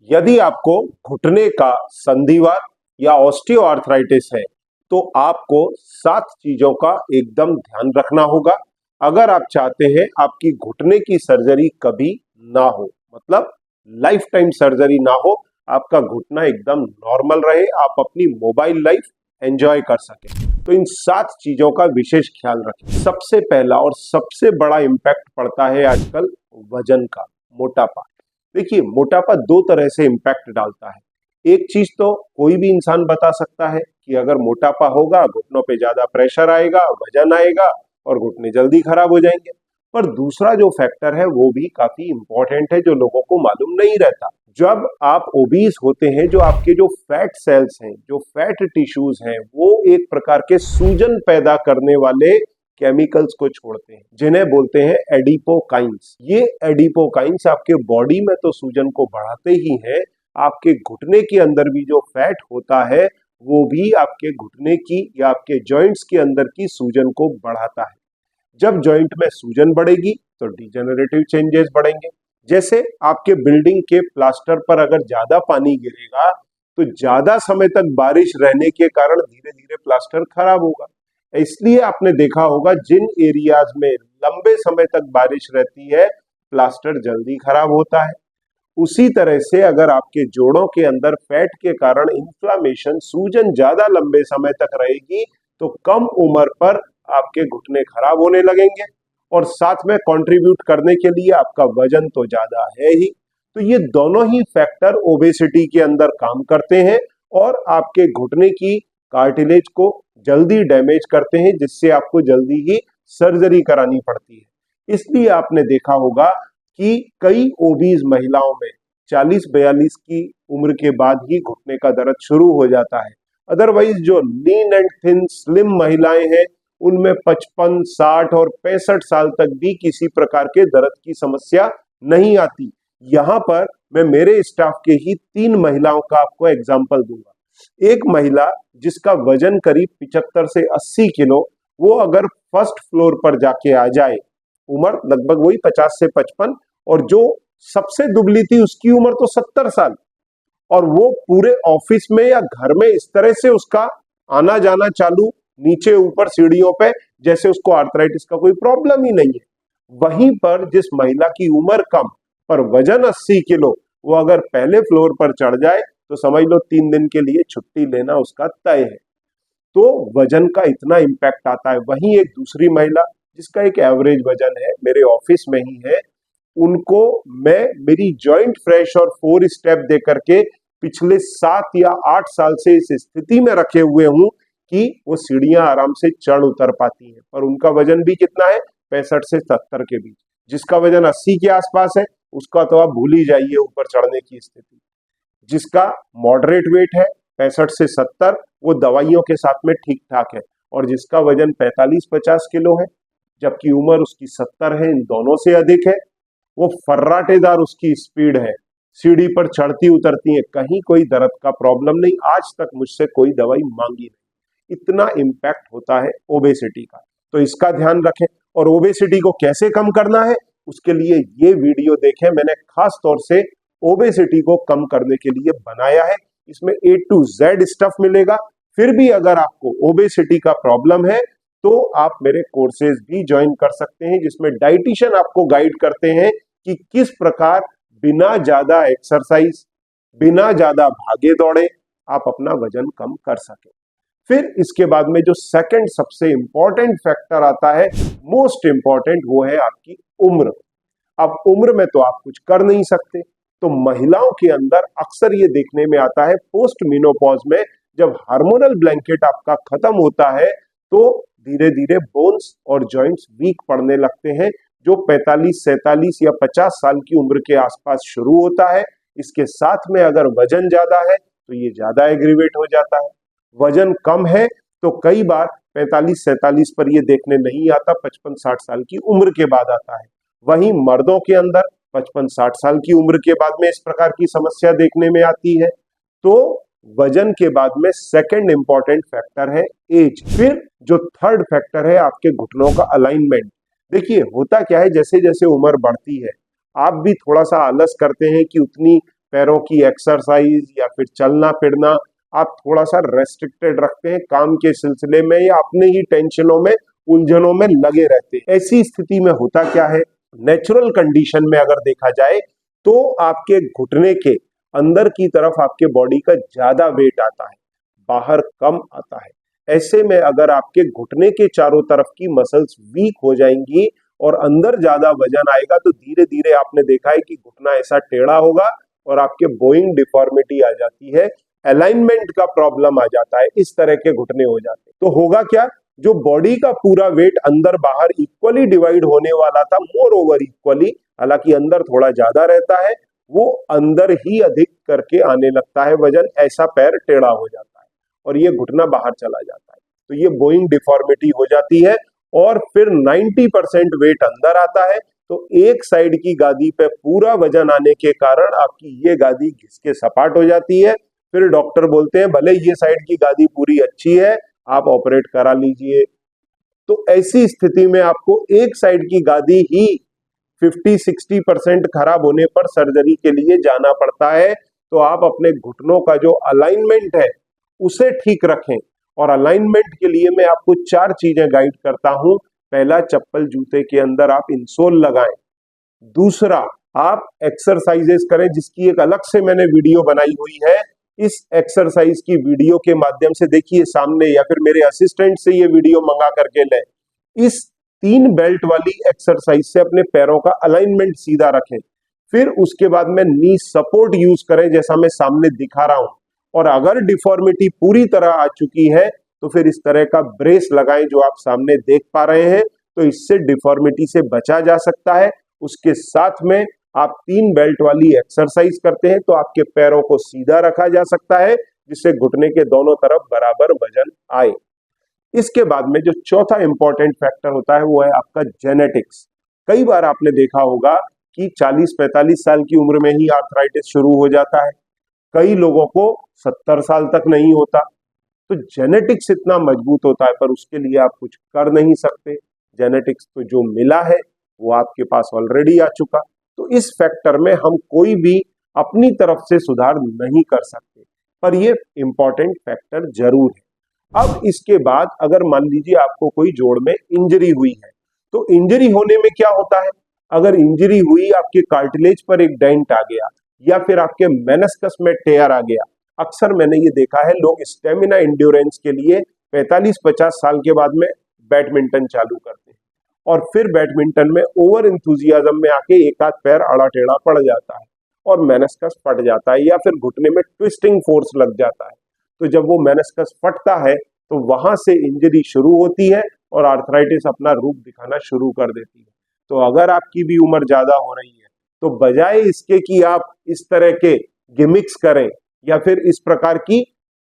यदि आपको घुटने का संधिवात या ऑस्टियोआर्थराइटिस है तो आपको 7 चीजों का एकदम ध्यान रखना होगा अगर आप चाहते हैं आपकी घुटने की सर्जरी कभी ना हो, मतलब लाइफ टाइम सर्जरी ना हो, आपका घुटना एकदम नॉर्मल रहे, आप अपनी मोबाइल लाइफ एंजॉय कर सकें। तो इन 7 चीजों का विशेष ख्याल रखें। सबसे पहला और सबसे बड़ा इंपैक्ट पड़ता है आजकल वजन का, मोटापा। देखिए, मोटापा 2 तरह से इंपैक्ट डालता है। एक चीज तो कोई भी इंसान बता सकता है कि अगर मोटापा होगा घुटनों पे ज्यादा प्रेशर आएगा, वजन आएगा और घुटने जल्दी खराब हो जाएंगे। पर दूसरा जो फैक्टर है वो भी काफी इंपॉर्टेंट है, जो लोगों को मालूम नहीं रहता। जब आप ओबीस होते हैं, जो आपके जो फैट सेल्स हैं, जो फैट टिश्यूज हैं, वो एक प्रकार के सूजन पैदा करने वाले केमिकल्स को छोड़ते हैं, जिन्हें बोलते हैं एडिपोकाइंस। ये एडिपोकाइंस आपके बॉडी में तो सूजन को बढ़ाते ही हैं, आपके घुटने के अंदर भी जो फैट होता है वो भी आपके घुटने की या आपके जॉइंट्स के अंदर की सूजन को बढ़ाता है। जब जॉइंट में सूजन बढ़ेगी तो डिजेनरेटिव चेंजेस बढ़ेंगे। जैसे आपके बिल्डिंग के प्लास्टर पर अगर ज्यादा पानी गिरेगा तो ज्यादा समय तक बारिश रहने के कारण धीरे धीरे प्लास्टर खराब होगा। इसलिए आपने देखा होगा जिन एरियाज में लंबे समय तक बारिश रहती है प्लास्टर जल्दी खराब होता है। उसी तरह से अगर आपके जोड़ों के अंदर फैट के कारण इन्फ्लामेशन, सूजन ज्यादा लंबे समय तक रहेगी तो कम उम्र पर आपके घुटने खराब होने लगेंगे और साथ में कंट्रीब्यूट करने के लिए आपका वजन तो ज्यादा है ही। तो ये दोनों ही फैक्टर ओबेसिटी के अंदर काम करते हैं और आपके घुटने की कार्टिलेज को जल्दी डैमेज करते हैं, जिससे आपको जल्दी ही सर्जरी करानी पड़ती है। इसलिए आपने देखा होगा कि कई ओबीज महिलाओं में 40-42 की उम्र के बाद ही घुटने का दर्द शुरू हो जाता है। अदरवाइज जो लीन एंड थिन स्लिम महिलाएं हैं उनमें 55, 60 और 65 साल तक भी किसी प्रकार के दर्द की समस्या नहीं आती। यहाँ पर मैं मेरे स्टाफ के ही 3 महिलाओं का आपको एग्जाम्पल दूंगा। एक महिला जिसका वजन करीब 75 से 80 किलो, वो अगर फर्स्ट फ्लोर पर जाके आ जाए, उम्र लगभग वही 50 से 55, और जो सबसे दुबली थी उसकी उम्र तो 70 साल, और वो पूरे ऑफिस में या घर में इस तरह से उसका आना जाना चालू, नीचे ऊपर सीढ़ियों पे, जैसे उसको आर्थराइटिस का कोई प्रॉब्लम ही नहीं है। वहीं पर जिस महिला की उम्र कम पर वजन 80 किलो, वो अगर पहले फ्लोर पर चढ़ जाए तो समझ लो 3 दिन के लिए छुट्टी लेना उसका तय है। तो वजन का इतना इंपैक्ट आता है। वहीं एक दूसरी महिला जिसका एक एवरेज वजन है, मेरे ऑफिस में ही है, उनको मैं मेरी जॉइंट फ्रेश और 4 स्टेप दे करके पिछले 7 या 8 साल से इस स्थिति में रखे हुए हूं कि वो सीढ़ियां आराम से चढ़ उतर पाती हैं। पर उनका वजन भी कितना है, 65 से 70 के बीच। जिसका वजन 80 के आसपास है उसका तो आप भूल ही जाइए ऊपर चढ़ने की स्थिति। जिसका मॉडरेट वेट है 65 से 70, वो दवाइयों के साथ में ठीक ठाक है। और जिसका वजन 45-50 किलो है जबकि उम्र उसकी 70 है, इन दोनों से अधिक है, वो फर्राटेदार उसकी स्पीड है, सीढ़ी पर चढ़ती उतरती है, कहीं कोई दर्द का प्रॉब्लम नहीं, आज तक मुझसे कोई दवाई मांगी नहीं। इतना इम्पैक्ट होता है ओबेसिटी का, तो इसका ध्यान रखें। और ओबेसिटी को कैसे कम करना है उसके लिए ये वीडियो देखें, मैंने खास तौर से ओबेसिटी को कम करने के लिए बनाया है। इसमें A to Z स्टफ मिलेगा। फिर भी अगर आपको ओबेसिटी का प्रॉब्लम है तो आप मेरे कोर्सेज भी ज्वाइन कर सकते हैं, जिसमें डाइटिशियन आपको गाइड करते हैं कि किस प्रकार बिना ज्यादा एक्सरसाइज, बिना ज्यादा भागे दौड़े आप अपना वजन कम कर सके। फिर इसके बाद में जो सेकंड सबसे इंपॉर्टेंट फैक्टर आता है, मोस्ट इंपॉर्टेंट, वो है आपकी उम्र। अब उम्र में तो आप कुछ कर नहीं सकते, तो महिलाओं के अंदर अक्सर ये देखने में आता है पोस्ट मेनोपॉज में, जब हार्मोनल ब्लैंकेट आपका खत्म होता है तो धीरे धीरे बोन्स और जॉइंट्स वीक पड़ने लगते हैं, जो 45, 47 या 50 साल की उम्र के आसपास शुरू होता है। इसके साथ में अगर वजन ज्यादा है तो ये ज्यादा एग्रीवेट हो जाता है। वजन कम है तो कई बार 45-47 पर ये देखने नहीं आता, 55-60 साल की उम्र के बाद आता है। वहीं मर्दों के अंदर 55-60 साल की उम्र के बाद में इस प्रकार की समस्या देखने में आती है। तो वजन के बाद में सेकंड इंपॉर्टेंट फैक्टर है एज। फिर जो थर्ड फैक्टर है आपके घुटनों का अलाइनमेंट। देखिए, होता क्या है, जैसे जैसे उम्र बढ़ती है आप भी थोड़ा सा आलस करते हैं कि उतनी पैरों की एक्सरसाइज या फिर चलना फिरना आप थोड़ा सा रेस्ट्रिक्टेड रखते हैं काम के सिलसिले में, या अपने ही टेंशनों में उलझनों में लगे रहते हैं। ऐसी स्थिति में होता क्या है, नेचुरल कंडीशन में अगर देखा जाए तो आपके घुटने के अंदर की तरफ आपके बॉडी का ज्यादा वेट आता है, बाहर कम आता है। ऐसे में अगर आपके घुटने के चारों तरफ की मसल्स वीक हो जाएंगी और अंदर ज्यादा वजन आएगा तो धीरे धीरे आपने देखा है कि घुटना ऐसा टेढ़ा होगा और आपके बोइंग डिफॉर्मिटी आ जाती है, अलाइनमेंट का प्रॉब्लम आ जाता है, इस तरह के घुटने हो जाते हैं। तो होगा क्या, जो बॉडी का पूरा वेट अंदर बाहर इक्वली डिवाइड होने वाला था, मोर ओवर इक्वली, हालांकि अंदर थोड़ा ज्यादा रहता है, वो अंदर ही अधिक करके आने लगता है वजन, ऐसा पैर टेढ़ा हो जाता है और ये घुटना बाहर चला जाता है। तो ये बोइंग डिफॉर्मिटी हो जाती है और फिर 90% वेट अंदर आता है। तो एक साइड की गादी पे पूरा वजन आने के कारण आपकी ये गादी घिस के सपाट हो जाती है। फिर डॉक्टर बोलते हैं भले ये साइड की गादी पूरी अच्छी है, आप ऑपरेट करा लीजिए। तो ऐसी स्थिति में आपको एक साइड की गादी ही 50-60% खराब होने पर सर्जरी के लिए जाना पड़ता है। तो आप अपने घुटनों का जो अलाइनमेंट है उसे ठीक रखें, और अलाइनमेंट के लिए मैं आपको 4 चीजें गाइड करता हूं। पहला, चप्पल जूते के अंदर आप इंसोल लगाएं। दूसरा, आप एक्सरसाइजेस करें, जिसकी एक अलग से मैंने वीडियो बनाई हुई है। इस एक्सरसाइज की वीडियो के माध्यम से देखिए सामने, या फिर मेरे असिस्टेंट से ये वीडियो मंगा करके लें। इस 3 बेल्ट वाली एक्सरसाइज से अपने पैरों का अलाइनमेंट सीधा रखें। फिर उसके बाद में नी सपोर्ट यूज करें, जैसा मैं सामने दिखा रहा हूं। और अगर डिफॉर्मिटी पूरी तरह आ चुकी है तो फिर इस तरह का ब्रेस लगाएं जो आप सामने देख पा रहे हैं। तो इससे डिफॉर्मिटी से बचा जा सकता है। उसके साथ में आप 3 बेल्ट वाली एक्सरसाइज करते हैं तो आपके पैरों को सीधा रखा जा सकता है, जिससे घुटने के दोनों तरफ बराबर वजन आए। इसके बाद में जो चौथा इंपॉर्टेंट फैक्टर होता है वो है आपका जेनेटिक्स। कई बार आपने देखा होगा कि 40-45 साल की उम्र में ही आर्थराइटिस शुरू हो जाता है, कई लोगों को 70 साल तक नहीं होता। तो जेनेटिक्स इतना मजबूत होता है, पर उसके लिए आप कुछ कर नहीं सकते। जेनेटिक्स तो जो मिला है वो आपके पास ऑलरेडी आ चुका। तो इस फैक्टर में हम कोई भी अपनी तरफ से सुधार नहीं कर सकते, पर ये इंपॉर्टेंट फैक्टर जरूर है। अब इसके बाद अगर मान लीजिए आपको कोई जोड़ में इंजरी हुई है, तो इंजरी होने में क्या होता है, अगर इंजरी हुई, आपके कार्टिलेज पर एक डेंट आ गया या फिर आपके मेनिस्कस में टेयर आ गया, अक्सर मैंने ये देखा है लोग स्टेमिना इंड्योरेंस के लिए 45-50 साल के बाद में बैडमिंटन चालू करते हैं और फिर बैडमिंटन में ओवर इंथुजियाज्म में आके एक आध पैर आड़ा टेढ़ा पड़ जाता है और मेनिस्कस फट जाता है या फिर घुटने में ट्विस्टिंग फोर्स लग जाता है। तो जब वो मेनिस्कस फटता है तो वहां से इंजरी शुरू होती है और आर्थराइटिस अपना रूप दिखाना शुरू कर देती है। तो अगर आपकी भी उम्र ज्यादा हो रही है तो बजाय इसके कि आप इस तरह के गिमिक्स करें या फिर इस प्रकार की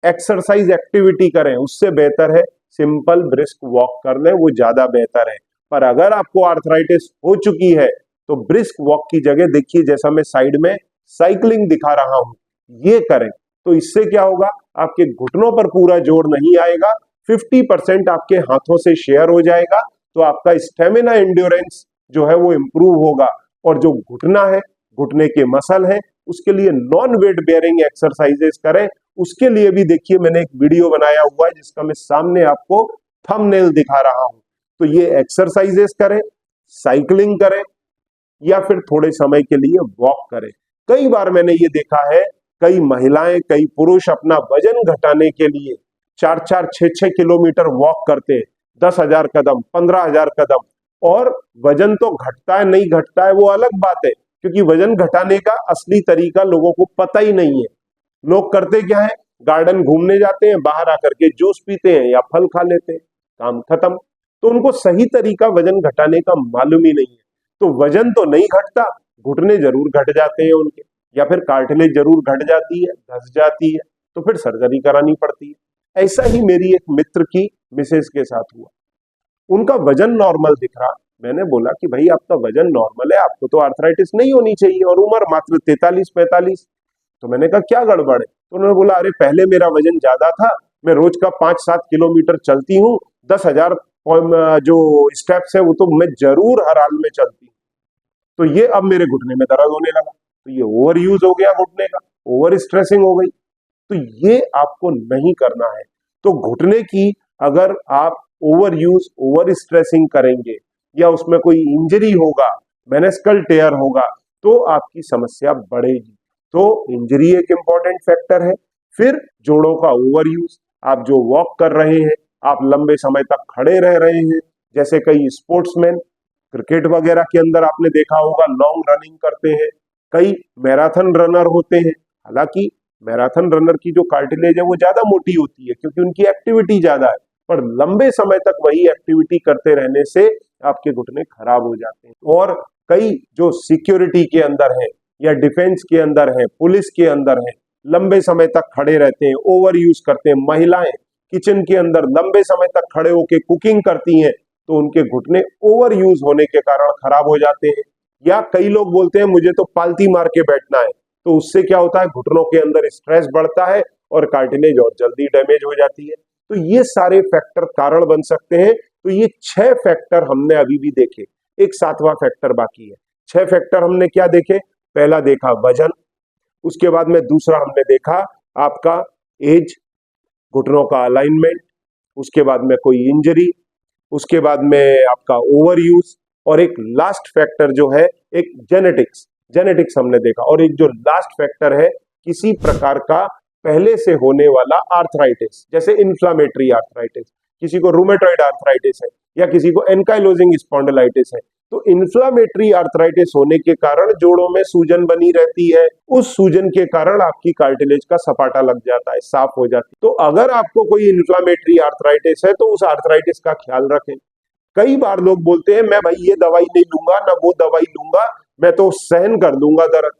एक्सरसाइज एक्टिविटी करें, उससे बेहतर है सिंपल ब्रिस्क वॉक कर लें, वो ज्यादा बेहतर है। पर अगर आपको आर्थराइटिस हो चुकी है तो ब्रिस्क वॉक की जगह देखिए जैसा मैं साइड में साइकिलिंग दिखा रहा हूं, ये करें। तो इससे क्या होगा, आपके घुटनों पर पूरा जोर नहीं आएगा, 50% आपके हाथों से शेयर हो जाएगा। तो आपका स्टेमिना एंड्योरेंस जो है वो इंप्रूव होगा और जो घुटना है, घुटने के मसल है, उसके लिए नॉन वेट बेयरिंग एक्सरसाइजेस करें। उसके लिए भी देखिए मैंने एक वीडियो बनाया हुआ है जिसका मैं सामने आपको थंबनेल दिखा रहा हूं। तो ये एक्सरसाइजेस करें, साइकिलिंग करें या फिर थोड़े समय के लिए वॉक करें। कई बार मैंने ये देखा है कई महिलाएं, कई पुरुष अपना वजन घटाने के लिए 4-4, 6-6 किलोमीटर वॉक करते हैं, 10,000 कदम, 15,000 कदम, और वजन तो घटता है नहीं घटता है वो अलग बात है, क्योंकि वजन घटाने का असली तरीका लोगों को पता ही नहीं है। लोग करते क्या है, गार्डन घूमने जाते हैं, बाहर आकर के जूस पीते हैं या फल खा लेते हैं, काम खत्म। तो उनको सही तरीका वजन घटाने का मालूम ही नहीं है। तो वजन तो नहीं घटता, घुटने जरूर घट जाते हैं उनके, या फिर कार्टिलेज जरूर घट जाती है, धस जाती है, तो फिर सर्जरी करानी पड़ती है। ऐसा ही मेरी एक मित्र की मिसेज के साथ हुआ। उनका वजन नॉर्मल दिख रहा, मैंने बोला कि भाई आपका वजन नॉर्मल है, आपको तो आर्थराइटिस नहीं होनी चाहिए, और उम्र मात्र 43-45। तो मैंने कहा क्या गड़बड़ है, तो उन्होंने बोला अरे पहले मेरा वजन ज्यादा था, मैं रोज का 5-7 किलोमीटर चलती हूँ, 10,000 जो स्टेप्स है वो तो मैं जरूर हर हाल में चलती हूँ, तो ये अब मेरे घुटने में दर्द होने लगा। तो ये ओवर यूज हो गया घुटने का, ओवर स्ट्रेसिंग हो गई। तो ये आपको नहीं करना है। तो घुटने की अगर आप ओवर यूज, ओवर स्ट्रेसिंग करेंगे या उसमें कोई इंजरी होगा, मेनिस्कल टेयर होगा, तो आपकी समस्या बढ़ेगी। तो इंजरी एक इंपॉर्टेंट फैक्टर है। फिर जोड़ों का ओवर यूज, आप जो वॉक कर रहे हैं, आप लंबे समय तक खड़े रह रहे हैं, जैसे कई स्पोर्ट्समैन क्रिकेट वगैरह के अंदर आपने देखा होगा लॉन्ग रनिंग करते हैं, कई मैराथन रनर होते हैं। हालांकि मैराथन रनर की जो कार्टिलेज है वो ज्यादा मोटी होती है क्योंकि उनकी एक्टिविटी ज्यादा है, पर लंबे समय तक वही एक्टिविटी करते रहने से आपके घुटने खराब हो जाते हैं। और कई जो सिक्योरिटी के अंदर है या डिफेंस के अंदर है, पुलिस के अंदर है, लंबे समय तक खड़े रहते हैं, ओवर यूज करते हैं। महिलाएं किचन के अंदर लंबे समय तक खड़े होकर कुकिंग करती हैं, तो उनके घुटने ओवर यूज होने के कारण खराब हो जाते हैं। या कई लोग बोलते हैं मुझे तो पालती मार के बैठना है, तो उससे क्या होता है, घुटनों के अंदर स्ट्रेस बढ़ता है और कार्टिलेज और जल्दी डैमेज हो जाती है। तो ये सारे फैक्टर कारण बन सकते हैं। तो ये 6 फैक्टर हमने अभी भी देखे, एक 7वां फैक्टर बाकी है। 6 फैक्टर हमने क्या देखे? पहला देखा वजन, उसके बाद में दूसरा हमने देखा आपका एज, घुटनों का अलाइनमेंट, उसके बाद में कोई इंजरी, उसके बाद में आपका ओवर यूज, और एक लास्ट फैक्टर जो है एक जेनेटिक्स, जेनेटिक्स हमने देखा। और एक जो लास्ट फैक्टर है किसी प्रकार का पहले से होने वाला आर्थराइटिस, जैसे इन्फ्लामेटरी आर्थराइटिस, किसी को रूमेटॉइड आर्थराइटिस है या किसी को एनकाइलोजिंग स्पॉन्डिलाइटिस है। तो इन्फ्लामेटरी आर्थराइटिस होने के कारण जोड़ों में सूजन बनी रहती है, उस सूजन के कारण आपकी कार्टिलेज का सपाटा लग जाता है, साफ हो जाती है। तो अगर आपको कोई इन्फ्लामेटरी आर्थराइटिस है तो उस आर्थराइटिस का ख्याल रखें। कई बार लोग बोलते हैं मैं भाई ये दवाई नहीं लूंगा ना वो दवाई लूंगा, मैं तो सहन कर लूंगा दर्द।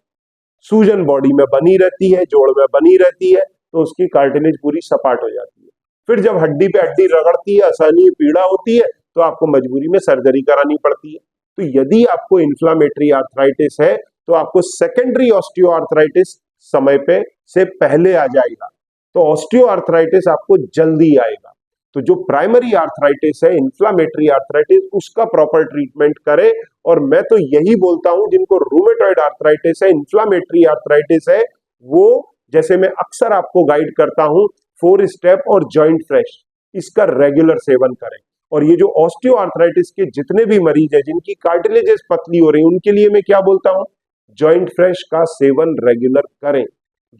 सूजन बॉडी में बनी रहती है, जोड़ में बनी रहती है, तो उसकी कार्टिलेज पूरी सपाट हो जाती है। फिर जब हड्डी पे हड्डी रगड़ती है, असहनीय पीड़ा होती है, तो आपको मजबूरी में सर्जरी करानी पड़ती है। तो यदि आपको इन्फ्लामेटरी आर्थराइटिस है तो आपको सेकेंडरी ऑस्टियो आर्थराइटिस समय पे से पहले आ जाएगा, तो ऑस्टियो आर्थराइटिस आपको जल्दी आएगा। तो जो प्राइमरी आर्थराइटिस है, इन्फ्लामेटरी आर्थराइटिस, उसका प्रॉपर ट्रीटमेंट करें। और मैं तो यही बोलता हूं जिनको रूमेटॉइड आर्थराइटिस है, इन्फ्लामेटरी आर्थराइटिस है, वो जैसे मैं अक्सर आपको गाइड करता हूं 4 स्टेप और जॉइंट फ्रेश, इसका रेगुलर सेवन करें। और ये जो ऑस्टियो आर्थराइटिस के जितने भी मरीज हैं जिनकी कार्टिलेजेस पतली हो रही, उनके लिए मैं क्या बोलता हूं, जॉइंट फ्रेश का सेवन रेगुलर करें।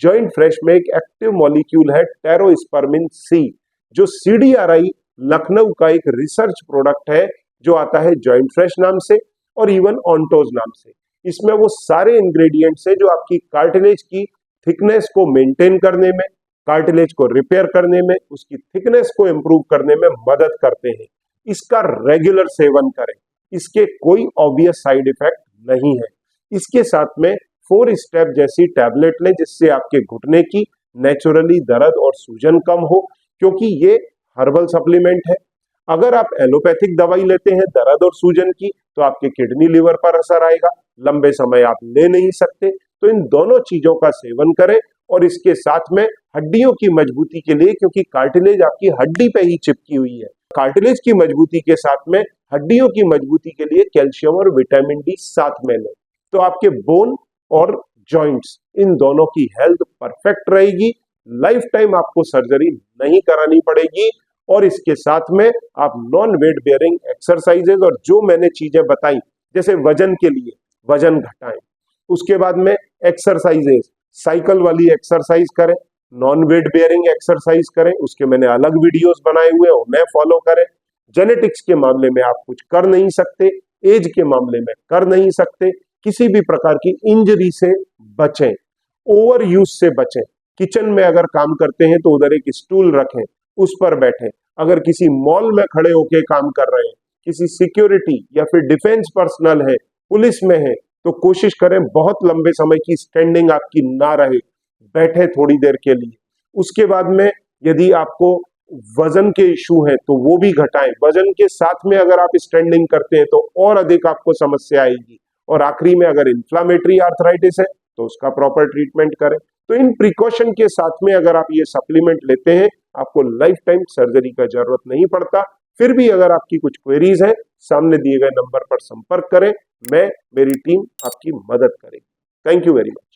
जॉइंट फ्रेश में एक एक्टिव मॉलिक्यूल है टेरोस्पर्मिन सी, जो CDRI लखनऊ का एक रिसर्च प्रोडक्ट है, जो आता है जॉइंट फ्रेश नाम से और इवन ऑन्टोज नाम से। इसमें वो सारे इंग्रेडिएंट्स है जो आपकी कार्टिलेज की थिकनेस को मेंटेन करने में, कार्टिलेज को रिपेयर करने में, उसकी थिकनेस को इंप्रूव करने में मदद करते हैं। इसका रेगुलर सेवन करें, इसके कोई ऑब्वियस साइड इफेक्ट नहीं है। इसके साथ में 4 स्टेप जैसी टैबलेट लें जिससे आपके घुटने की नेचुरली दर्द और सूजन कम हो, क्योंकि ये हर्बल सप्लीमेंट है। अगर आप एलोपैथिक दवाई लेते हैं दर्द और सूजन की, तो आपके किडनी लिवर पर असर आएगा, लंबे समय आप ले नहीं सकते। तो इन दोनों चीजों का सेवन करें। और इसके साथ में हड्डियों की मजबूती के लिए, क्योंकि कार्टिलेज आपकी हड्डी पे ही चिपकी हुई है, कार्टिलेज की मजबूती के साथ में हड्डियों की मजबूती के लिए कैल्शियम और विटामिन डी साथ में लें, तो आपके बोन और जॉइंट्स, इन दोनों की हेल्थ परफेक्ट रहेगी। लाइफ टाइम आपको सर्जरी नहीं करानी पड़ेगी। और इसके साथ में आप नॉन वेट बेयरिंग एक्सरसाइजेज और जो मैंने चीजें बताई, जैसे वजन के लिए वजन घटाएं, उसके बाद में एक्सरसाइजेज, साइकिल वाली एक्सरसाइज करें, नॉन वेट बेयरिंग एक्सरसाइज करें, उसके मैंने अलग वीडियोस बनाए हुए हैं, उन्हें फॉलो करें। जेनेटिक्स के मामले में आप कुछ कर नहीं सकते, एज के मामले में कर नहीं सकते, किसी भी प्रकार की इंजरी से बचें, ओवर यूज से बचें। किचन में अगर काम करते हैं तो उधर एक स्टूल रखें, उस पर बैठें। अगर किसी मॉल में खड़े होकर काम कर रहे हैं, किसी सिक्योरिटी या फिर डिफेंस पर्सनल है, पुलिस में है, तो कोशिश करें बहुत लंबे समय की स्टैंडिंग आपकी ना रहे, बैठे थोड़ी देर के लिए। उसके बाद में यदि आपको वजन के इशू है तो वो भी घटाएं। वजन के साथ में अगर आप स्टैंडिंग करते हैं तो और अधिक आपको समस्या आएगी। और आखिरी में अगर इन्फ्लामेटरी आर्थराइटिस है तो उसका प्रॉपर ट्रीटमेंट करें। तो इन प्रिकॉशन के साथ में अगर आप ये सप्लीमेंट लेते हैं, आपको लाइफ टाइम सर्जरी का जरूरत नहीं पड़ता। फिर भी अगर आपकी कुछ क्वेरीज है, सामने दिए गए नंबर पर संपर्क करें, मेरी टीम आपकी मदद करेगी। Thank you very much.